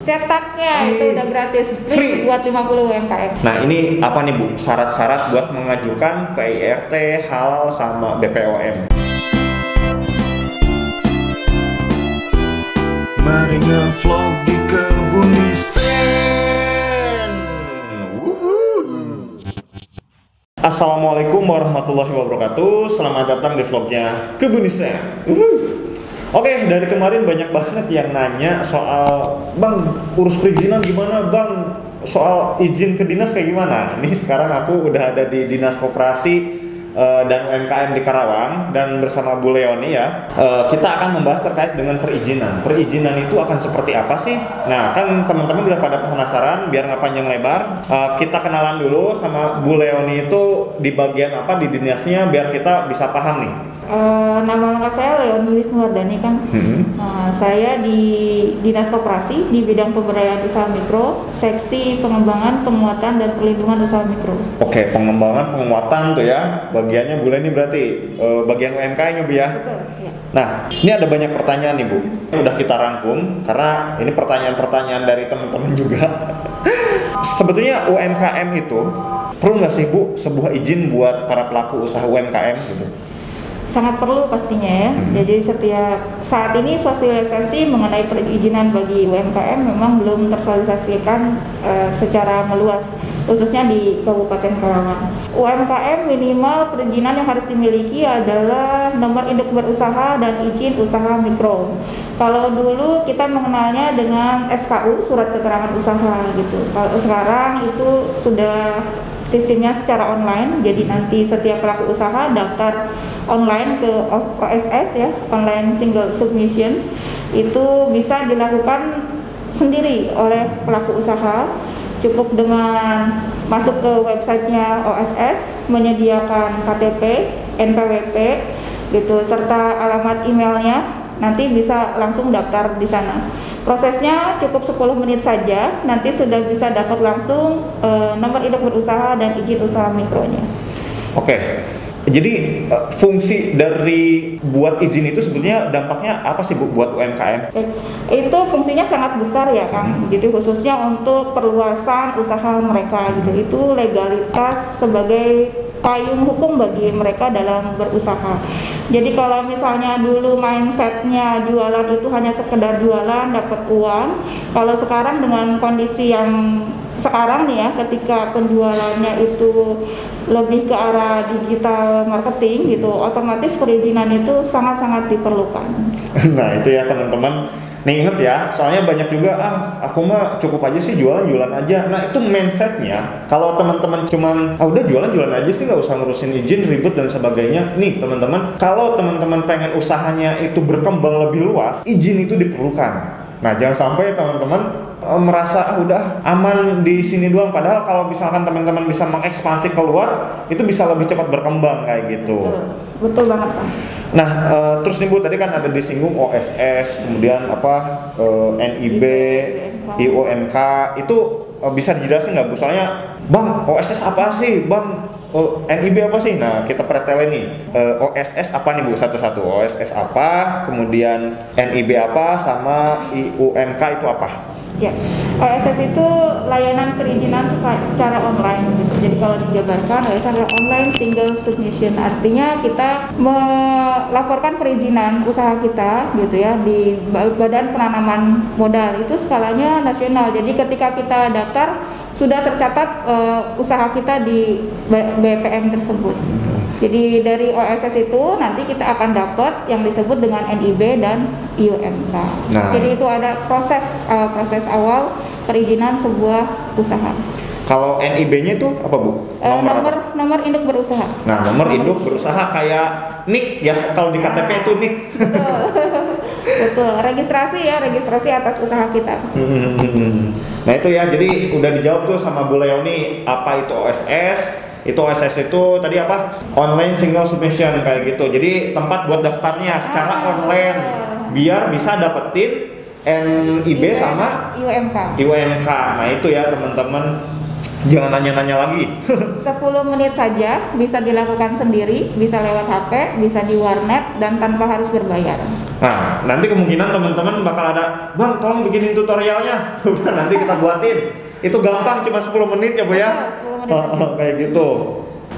Cetaknya itu udah gratis, free buat 50 UMKM. Nah ini apa nih Bu, syarat-syarat buat mengajukan PIRT, halal, sama BPOM? Mari nge-vlog di Kebunisen. Assalamualaikum warahmatullahi wabarakatuh. Selamat datang di vlognya Kebunisen. Oke, dari kemarin banyak banget yang nanya soal, Bang, urus perizinan gimana, Bang? Soal izin ke dinas kayak gimana? Nih sekarang aku udah ada di Dinas Koperasi dan UMKM di Karawang, dan bersama Bu Leoni ya. Kita akan membahas terkait dengan perizinan. Perizinan itu akan seperti apa sih? Nah, kan teman-teman udah pada penasaran, biar nggak panjang lebar. Kita kenalan dulu sama Bu Leoni itu di bagian apa di dinasnya, biar kita bisa paham nih. Nama lengkap saya Leoni Wisnuwardani, Kang. Saya di Dinas Koperasi di bidang pemberdayaan usaha mikro, seksi pengembangan, penguatan, dan perlindungan usaha mikro. Oke, pengembangan, penguatan tuh ya, bagiannya Bu Leni berarti bagian UMKM-nya Bu ya? Betul, ya. Nah, ini ada banyak pertanyaan nih Bu, udah kita rangkum karena ini pertanyaan-pertanyaan dari teman-teman juga. Sebetulnya UMKM itu perlu nggak sih Bu sebuah izin buat para pelaku usaha UMKM gitu? Sangat perlu pastinya ya. Jadi setiap saat ini sosialisasi mengenai perizinan bagi UMKM memang belum tersosialisasikan secara meluas, khususnya di Kabupaten Karawang. UMKM minimal perizinan yang harus dimiliki adalah nomor induk berusaha dan izin usaha mikro. Kalau dulu kita mengenalnya dengan SKU, surat keterangan usaha gitu. Kalau sekarang itu sudah sistemnya secara online, jadi nanti setiap pelaku usaha daftar online ke OSS ya, online single submission, itu bisa dilakukan sendiri oleh pelaku usaha. Cukup dengan masuk ke websitenya OSS, menyediakan KTP, NPWP gitu, serta alamat emailnya, nanti bisa langsung daftar di sana. Prosesnya cukup 10 menit saja, nanti sudah bisa dapat langsung nomor induk berusaha dan izin usaha mikronya. Oke, jadi fungsi dari buat izin itu sebetulnya dampaknya apa sih Bu buat UMKM? Itu fungsinya sangat besar ya Kang. Jadi khususnya untuk perluasan usaha mereka gitu. Itu legalitas sebagai payung hukum bagi mereka dalam berusaha. Jadi kalau misalnya dulu mindsetnya jualan itu hanya sekedar jualan dapat uang, kalau sekarang dengan kondisi yang sekarang nih ya, ketika penjualannya itu lebih ke arah digital marketing gitu, otomatis perizinan itu sangat-sangat diperlukan. Nah itu ya teman-teman, nih inget ya, soalnya banyak juga aku mah cukup aja sih jualan aja. Nah itu mindsetnya. Kalau teman-teman cuman udah jualan aja sih, nggak usah ngurusin izin ribet dan sebagainya. Nih teman-teman, kalau teman-teman pengen usahanya itu berkembang lebih luas, izin itu diperlukan. Nah jangan sampai teman-teman merasa udah aman di sini doang, padahal kalau misalkan teman-teman bisa mengekspansi keluar, itu bisa lebih cepat berkembang kayak gitu. Betul banget Pak. Nah, terus nih Bu, tadi kan ada disinggung OSS, kemudian NIB, IUMK, itu bisa dijelasin nggak Bu? Soalnya, Bang, OSS apa sih, Bang? NIB apa sih? Nah, kita pretelin nih. OSS apa nih Bu? Satu-satu. OSS apa? Kemudian NIB apa? Sama IUMK itu apa? Ya, OSS itu layanan perizinan secara online gitu. Jadi kalau dijabarkan OSS adalah online single submission, artinya kita melaporkan perizinan usaha kita gitu ya di Badan Penanaman Modal, itu skalanya nasional. Jadi ketika kita daftar sudah tercatat usaha kita di BPM tersebut. Jadi dari OSS itu nanti kita akan dapat yang disebut dengan NIB dan IUMK. Nah, jadi itu ada proses awal perizinan sebuah usaha. Kalau NIB-nya itu apa Bu? Nomor induk berusaha. Nah, nomor induk berusaha kayak NIK ya, kalau di KTP itu NIK. Betul. Betul, registrasi atas usaha kita. Nah itu ya, jadi udah dijawab tuh sama Bu Leoni apa itu OSS. Itu OSS itu tadi apa? Online single submission kayak gitu. Jadi tempat buat daftarnya secara online biar bisa dapetin NIB sama IUMK. Nah itu ya teman-teman. Jangan nanya-nanya lagi. 10 menit saja, bisa dilakukan sendiri, bisa lewat HP, bisa di warnet, dan tanpa harus berbayar. Nah, nanti kemungkinan teman-teman bakal ada, Bang, tolong bikinin tutorialnya. Udah, nanti kita buatin. Itu gampang, cuma 10 menit ya Bu ya? Betul, 10 menit saja. Kayak gitu.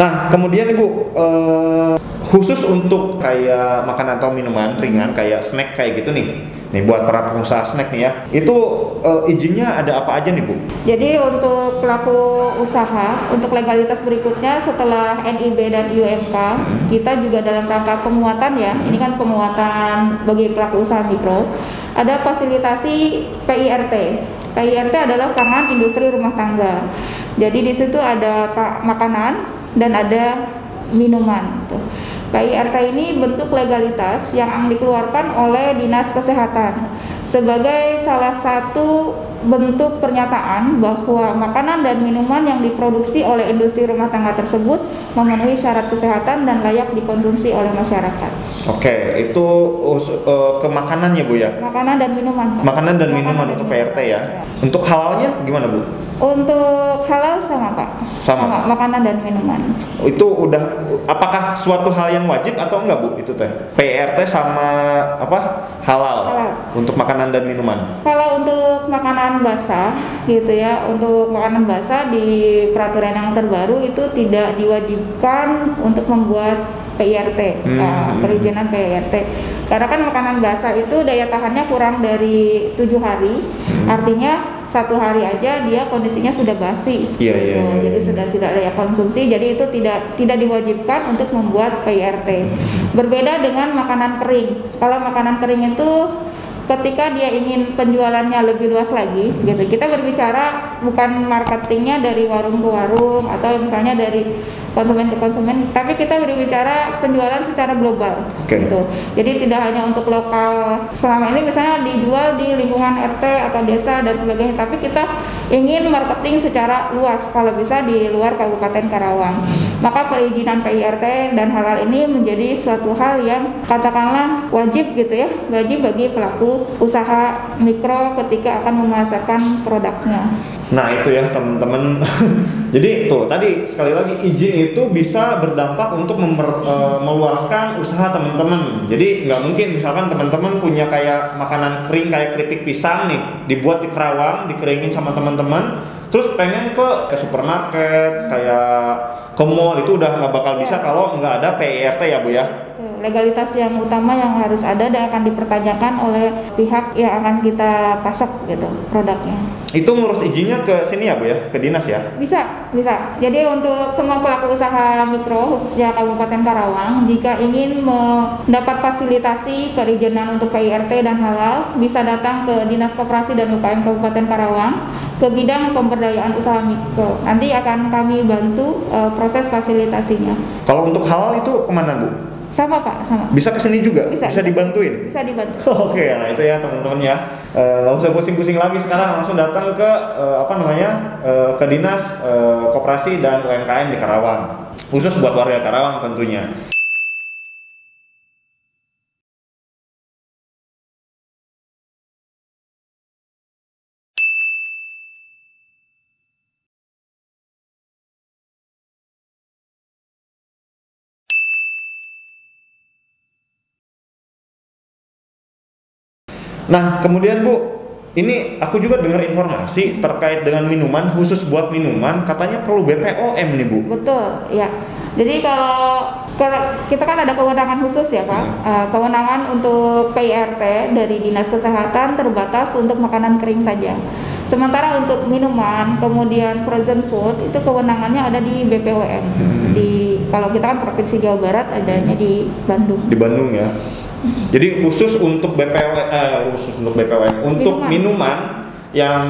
Nah, kemudian Ibu, khusus untuk kayak makanan atau minuman ringan, kayak snack kayak gitu nih. Nih buat para pengusaha snack nih ya, itu izinnya ada apa aja nih Bu? Jadi untuk pelaku usaha, untuk legalitas berikutnya setelah NIB dan UMK, kita juga dalam rangka pemuatan ya, ini kan pemuatan bagi pelaku usaha mikro, ada fasilitasi PIRT. PIRT adalah pangan industri rumah tangga. Jadi di situ ada makanan dan ada minuman. Tuh. PIRT ini bentuk legalitas yang dikeluarkan oleh Dinas Kesehatan sebagai salah satu bentuk pernyataan bahwa makanan dan minuman yang diproduksi oleh industri rumah tangga tersebut memenuhi syarat kesehatan dan layak dikonsumsi oleh masyarakat. Oke, itu ke makanan ya Bu ya? Makanan dan minuman. Pak. Makanan dan minuman untuk PRT ya? Untuk halalnya gimana Bu? Untuk halal sama Pak. Sama. Makanan dan minuman. Itu udah, apakah suatu hal yang wajib atau enggak Bu itu teh? PRT sama apa? Halal. Untuk makanan dan minuman. Kalau untuk makanan basah gitu ya, untuk makanan basah di peraturan yang terbaru itu tidak diwajibkan untuk membuat PIRT, perizinan PIRT. Karena kan makanan basah itu daya tahannya kurang dari 7 hari, artinya 1 hari aja dia kondisinya sudah basi, jadi sudah tidak layak konsumsi. Jadi itu tidak diwajibkan untuk membuat PIRT. Berbeda dengan makanan kering. Kalau makanan kering itu ketika dia ingin penjualannya lebih luas lagi, gitu. Kita berbicara bukan marketingnya dari warung ke warung atau misalnya dari konsumen ke konsumen, tapi kita berbicara penjualan secara global, gitu. Jadi tidak hanya untuk lokal. Selama ini misalnya dijual di lingkungan RT atau desa dan sebagainya, tapi kita ingin marketing secara luas, kalau bisa di luar Kabupaten Karawang. Maka perizinan PIRT dan halal ini menjadi suatu hal yang katakanlah wajib gitu ya, wajib bagi pelaku usaha mikro ketika akan memasarkan produknya. Nah itu ya teman-teman. Jadi tuh tadi sekali lagi izin itu bisa berdampak untuk meluaskan usaha teman-teman. Jadi nggak mungkin misalkan teman-teman punya kayak makanan kering kayak keripik pisang nih, dibuat di Karawang, dikeringin sama teman-teman, terus pengen ke supermarket kayak ke mall, itu udah nggak bakal bisa kalau nggak ada PIRT ya Bu ya. Legalitas yang utama yang harus ada dan akan dipertanyakan oleh pihak yang akan kita pasok gitu produknya. Itu ngurus izinnya ke sini ya Bu ya, ke dinas ya? Bisa. Jadi untuk semua pelaku usaha mikro khususnya Kabupaten Karawang, jika ingin mendapat fasilitasi perizinan untuk PIRT dan halal, bisa datang ke Dinas Koperasi dan UKM Kabupaten Karawang ke bidang pemberdayaan usaha mikro. Nanti akan kami bantu proses fasilitasinya. Kalau untuk halal itu kemana Bu? Sama Pak, sama. Bisa kesini juga? Bisa dibantuin? Bisa dibantu. Oke, nah itu ya teman-teman ya. Nggak usah pusing-pusing lagi sekarang, langsung datang ke ke Dinas Koperasi dan UMKM di Karawang. Khusus buat warga Karawang tentunya. Nah, kemudian Bu, ini aku juga dengar informasi terkait dengan minuman, khusus buat minuman, katanya perlu BPOM nih Bu. Betul, ya. Jadi kalau kita kan ada kewenangan khusus ya Pak, kewenangan untuk PIRT dari Dinas Kesehatan terbatas untuk makanan kering saja. Sementara untuk minuman, kemudian frozen food, itu kewenangannya ada di BPOM. Kalau kita kan Provinsi Jawa Barat, adanya di Bandung. Di Bandung ya. Jadi khusus untuk BPOM, untuk minuman yang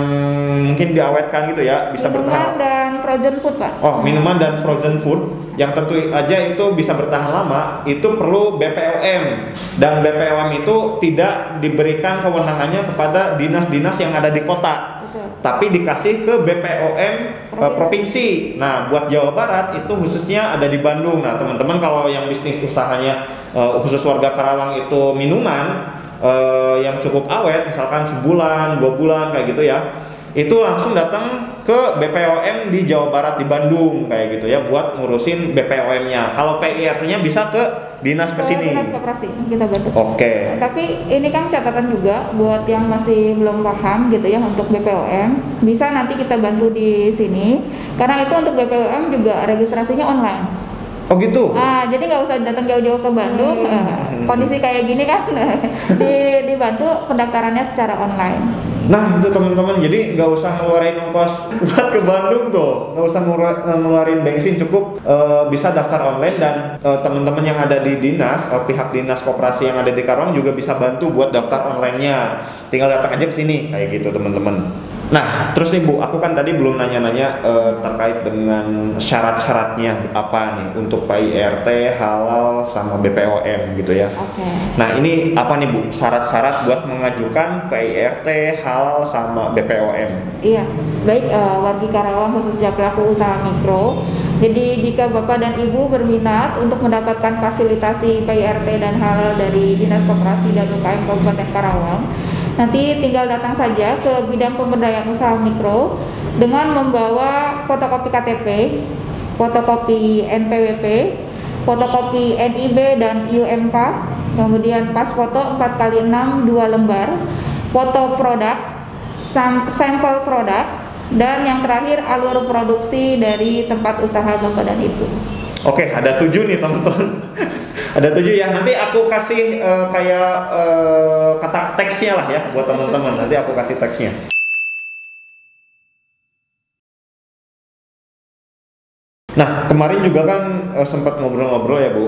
mungkin diawetkan gitu ya, bisa Minuman bertahan. dan frozen food Pak. Oh, minuman dan frozen food yang tentu aja itu bisa bertahan lama, itu perlu BPOM. Dan BPOM itu tidak diberikan kewenangannya kepada dinas-dinas yang ada di kota. Tapi dikasih ke BPOM provinsi. Nah, buat Jawa Barat itu khususnya ada di Bandung. Nah, teman-teman kalau yang bisnis usahanya khusus warga Karawang itu minuman yang cukup awet, misalkan sebulan, 2 bulan kayak gitu ya, itu langsung datang ke BPOM di Jawa Barat di Bandung kayak gitu ya buat ngurusin BPOM-nya. Kalau PIRT-nya bisa ke dinas Ke kesini. dinas koperasi kita bantu. Oke. Tapi ini kan catatan juga buat yang masih belum paham gitu ya untuk BPOM, bisa nanti kita bantu di sini karena itu untuk BPOM juga registrasinya online. Oh gitu. Jadi nggak usah datang jauh-jauh ke Bandung. Kondisi kayak gini kan dibantu pendaftarannya secara online. Nah itu teman-teman, jadi nggak usah ngeluarin ongkos buat ke Bandung tuh, nggak usah ngeluarin bensin, cukup bisa daftar online dan teman-teman yang ada di dinas, pihak dinas koperasi yang ada di Karawang juga bisa bantu buat daftar online-nya. Tinggal datang aja ke sini kayak gitu teman-teman. Nah terus nih Bu, aku kan tadi belum nanya-nanya terkait dengan syarat-syaratnya apa nih untuk PIRT, halal sama BPOM gitu ya. Oke. Nah ini apa nih Bu syarat-syarat buat mengajukan PIRT, halal sama BPOM? Iya, baik wargi Karawang khususnya pelaku usaha mikro. Jadi jika Bapak dan Ibu berminat untuk mendapatkan fasilitasi PIRT dan halal dari Dinas Koperasi dan UKM Kabupaten Karawang, nanti tinggal datang saja ke bidang pemberdayaan usaha mikro dengan membawa fotokopi KTP, fotokopi NPWP, fotokopi NIB dan UMK, kemudian pas foto 4x6 2 lembar, foto produk, sampel produk, dan yang terakhir alur produksi dari tempat usaha Bapak dan Ibu. Oke, ada 7 nih teman-teman. Ada 7 ya. Nanti aku kasih kayak kata teksnya lah ya buat teman-teman. Nanti aku kasih teksnya. Nah, kemarin juga kan sempat ngobrol-ngobrol ya Bu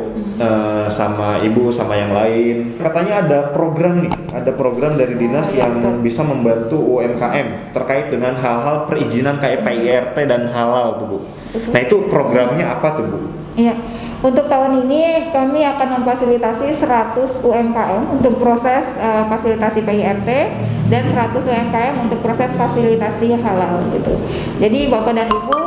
sama Ibu sama yang lain. Katanya ada program nih, ada program dari dinas yang bisa membantu UMKM terkait dengan hal-hal perizinan kayak PIRT dan halal tuh Bu. Nah, itu programnya apa tuh Bu? Iya, untuk tahun ini kami akan memfasilitasi 100 UMKM untuk proses fasilitasi PIRT dan 100 UMKM untuk proses fasilitasi halal gitu. Jadi Bapak dan Ibu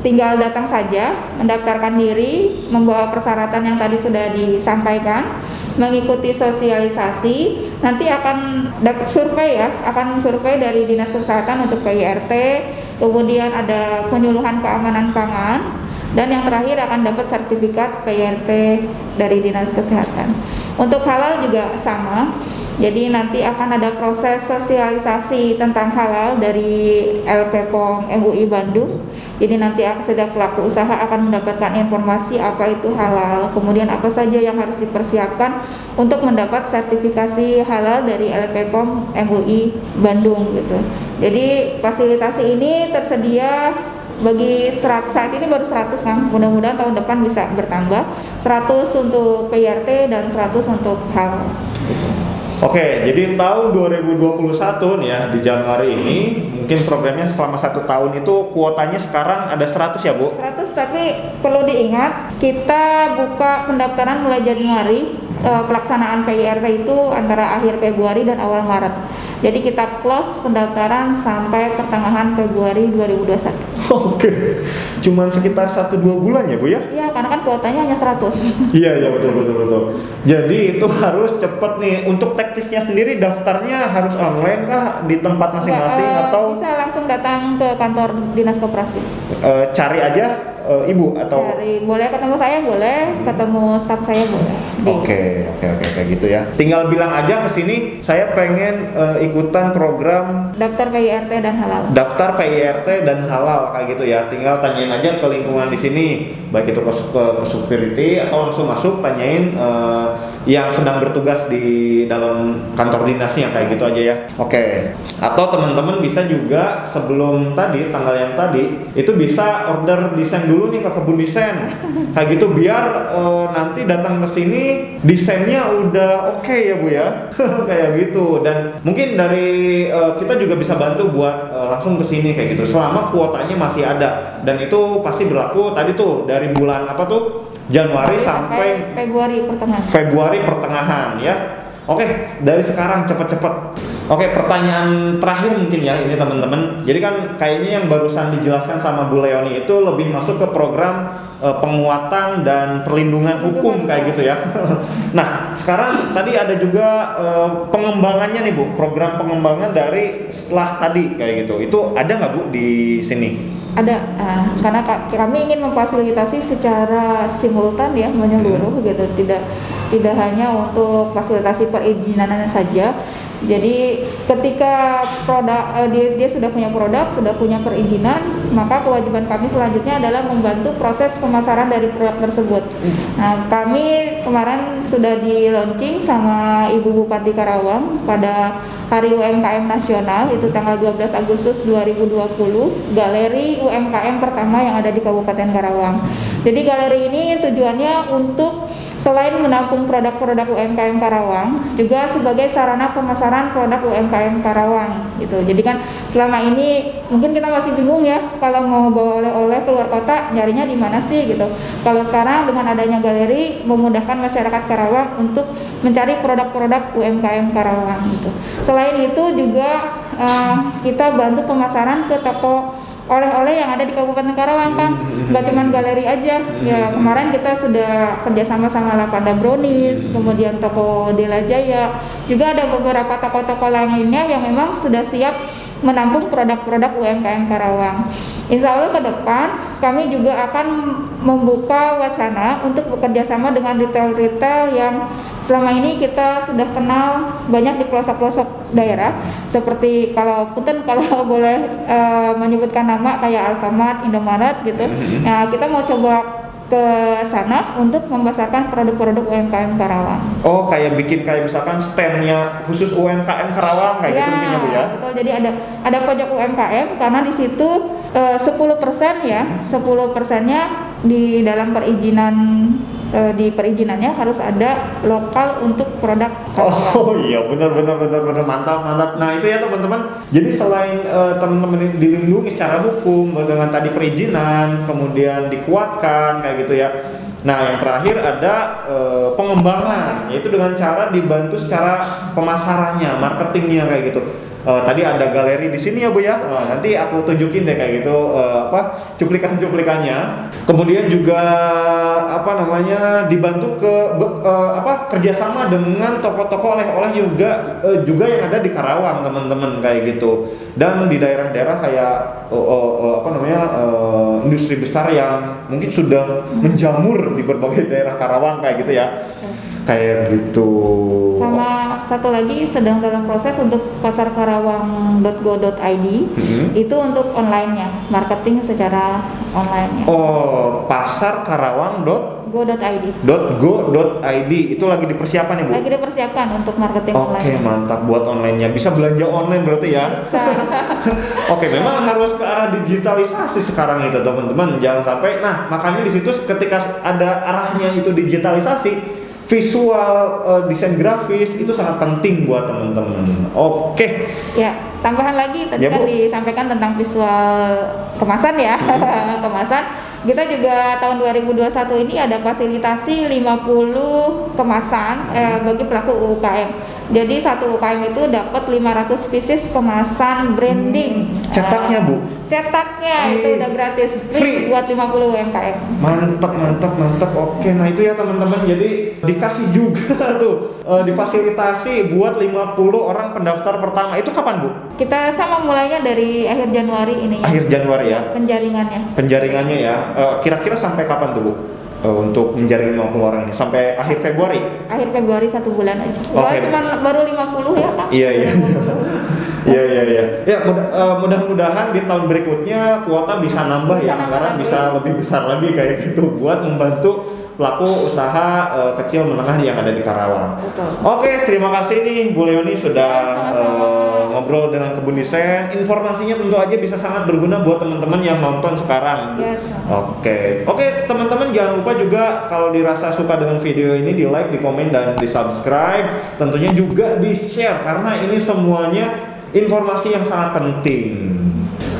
tinggal datang saja, mendaftarkan diri, membawa persyaratan yang tadi sudah disampaikan, mengikuti sosialisasi, nanti akan dapat survei ya, akan survei dari Dinas Kesehatan untuk PIRT, kemudian ada penyuluhan keamanan pangan, dan yang terakhir akan dapat sertifikat PIRT dari Dinas Kesehatan. Untuk halal juga sama, jadi nanti akan ada proses sosialisasi tentang halal dari LPPOM MUI Bandung. Jadi nanti setiap pelaku usaha akan mendapatkan informasi apa itu halal, kemudian apa saja yang harus dipersiapkan untuk mendapat sertifikasi halal dari LPPOM MUI Bandung gitu. Jadi fasilitasi ini tersedia bagi saat ini baru 100 kan, mudah-mudahan tahun depan bisa bertambah 100 untuk PIRT dan 100 untuk halal gitu. Oke, jadi tahun 2021 nih ya, di Januari ini mungkin programnya selama 1 tahun itu kuotanya sekarang ada 100 ya Bu? 100, tapi perlu diingat kita buka pendaftaran mulai Januari, pelaksanaan PIRT itu antara akhir Februari dan awal Maret. Jadi kita close pendaftaran sampai pertengahan Februari 2021. Oke, cuman sekitar 1-2 bulan ya Bu ya? Iya, karena kan kuotanya hanya 100. Iya betul. Jadi itu harus cepet nih. Untuk teknisnya sendiri daftarnya harus online kah di tempat masing-masing atau bisa langsung datang ke kantor Dinas Koperasi? Cari aja Ibu atau boleh ketemu saya, boleh ketemu staf saya, boleh. Oke, kayak gitu ya. Tinggal bilang aja ke sini saya pengen ikutan program daftar PIRT dan halal. Daftar PIRT dan halal kayak gitu ya. Tinggal tanyain aja ke lingkungan di sini, baik itu ke security atau langsung masuk tanyain yang sedang bertugas di dalam kantor dinasnya kayak gitu aja ya. Oke. Atau teman-teman bisa juga sebelum tadi tanggal yang tadi itu bisa order desain dulu nih ke kebun desain kayak gitu biar nanti datang ke sini desainnya udah oke ya Bu ya. Kayak gitu. Dan mungkin dari kita juga bisa bantu buat langsung ke sini kayak gitu selama kuotanya masih ada, dan itu pasti berlaku tadi tuh dari bulan apa tuh Januari sampai Februari pertengahan. Februari pertengahan ya. Oke, dari sekarang cepet-cepet Oke, pertanyaan terakhir mungkin ya ini teman-teman. Jadi kan kayaknya yang barusan dijelaskan sama Bu Leoni itu lebih masuk ke program penguatan dan perlindungan hukum kayak gitu ya. Nah, sekarang tadi ada juga pengembangannya nih Bu, program pengembangan dari setelah tadi kayak gitu. Itu ada nggak Bu di sini? Ada, karena kami ingin memfasilitasi secara simultan ya, menyeluruh gitu, tidak hanya untuk fasilitasi perizinannya saja. Jadi ketika produk dia sudah punya produk, sudah punya perizinan, maka kewajiban kami selanjutnya adalah membantu proses pemasaran dari produk tersebut. Nah, kami kemarin sudah di launching sama Ibu Bupati Karawang pada Hari UMKM Nasional, itu tanggal 12 Agustus 2020, galeri UMKM pertama yang ada di Kabupaten Karawang. Jadi galeri ini tujuannya untuk selain menampung produk-produk UMKM Karawang, juga sebagai sarana pemasaran produk UMKM Karawang gitu. Jadi kan selama ini mungkin kita masih bingung ya, kalau mau bawa oleh-oleh keluar kota nyarinya di mana sih gitu. Kalau sekarang dengan adanya galeri memudahkan masyarakat Karawang untuk mencari produk-produk UMKM Karawang gitu. Selain itu juga kita bantu pemasaran ke toko oleh-oleh yang ada di Kabupaten Karawang, Kang. Nggak cuma galeri aja. Ya, kemarin kita sudah kerjasama sama Lavanda Brownies, kemudian toko Dela Jaya. Juga ada beberapa toko-toko lainnya yang memang sudah siap menampung produk-produk UMKM Karawang. Insya Allah ke depan kami juga akan membuka wacana untuk bekerja sama dengan retail-retail yang selama ini kita sudah kenal banyak di pelosok-pelosok daerah, seperti kalau boleh menyebutkan nama kayak Alfamart, Indomaret gitu. Nah, kita mau coba ke sana untuk memasarkan produk-produk UMKM Karawang. Oh, kayak bikin kayak misalkan stand-nya khusus UMKM Karawang kayak gitu mungkin ya Bu ya? Betul, jadi ada pajak UMKM karena di situ 10% ya, 10%-nya di dalam perizinan, di perizinannya harus ada lokal untuk produk Karawang. Oh iya, benar mantap. Nah itu ya teman-teman. Jadi selain teman-teman dilindungi secara hukum dengan tadi perizinan, kemudian dikuatkan kayak gitu ya. Nah yang terakhir ada pengembangan, yaitu dengan cara dibantu secara pemasarannya, marketingnya kayak gitu. Tadi ada galeri di sini ya Bu ya. Nanti aku tunjukin deh kayak gitu cuplikan-cuplikannya. Kemudian juga dibantu kerjasama dengan toko-toko oleh-oleh juga yang ada di Karawang teman-teman kayak gitu. Dan di daerah-daerah kayak industri besar yang mungkin sudah menjamur di berbagai daerah Karawang kayak gitu ya. Kayak gitu. Sama satu lagi sedang dalam proses untuk pasarkarawang.go.id. Itu untuk online-nya, marketing secara online-nya. Oh, pasarkarawang.go.id. Itu lagi dipersiapkan ya Bu? Lagi dipersiapkan untuk marketing online. Oke, mantap buat online-nya. Bisa belanja online berarti ya? Bisa. Oke, memang harus ke arah digitalisasi sekarang itu teman-teman. Jangan sampai, makanya di situ ketika ada arahnya itu digitalisasi, visual, desain grafis itu sangat penting buat teman-teman. Oke. Ya, tambahan lagi tadi kan disampaikan tentang visual kemasan ya. Kemasan. Kita juga tahun 2021 ini ada fasilitasi 50 kemasan bagi pelaku UKM. Jadi satu UKM itu dapat 500 pieces kemasan branding. Cetaknya Bu? Cetaknya itu udah gratis, free buat 50 UMKM. Mantap. Oke, nah itu ya teman-teman. Jadi dikasih juga tuh difasilitasi buat 50 orang pendaftar pertama. Itu kapan Bu? Kita sama mulainya dari akhir Januari ini ya. Akhir Januari ya? Penjaringannya ya. Kira-kira sampai kapan tuh Bu? Untuk menjaring 50 orang ini sampai akhir Februari? Akhir Februari 1 bulan aja. Cuma baru 50 ya Pak? Iya. Ya, mudah-mudahan di tahun berikutnya kuota bisa nambah ya, anggaran bisa lebih besar lagi kayak gitu buat membantu pelaku usaha kecil menengah yang ada di Karawang. Betul. Oke, terima kasih nih Bu Leoni sudah ngobrol dengan Kebun Desain. Informasinya tentu aja bisa sangat berguna buat teman-teman yang nonton sekarang. Ya, Oke, teman-teman jangan lupa juga kalau dirasa suka dengan video ini di like, di komen dan di subscribe. Tentunya juga di share karena ini semuanya informasi yang sangat penting.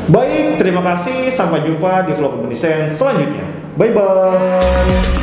Baik, terima kasih. Sampai jumpa di vlog Kebun Desain selanjutnya. Bye bye.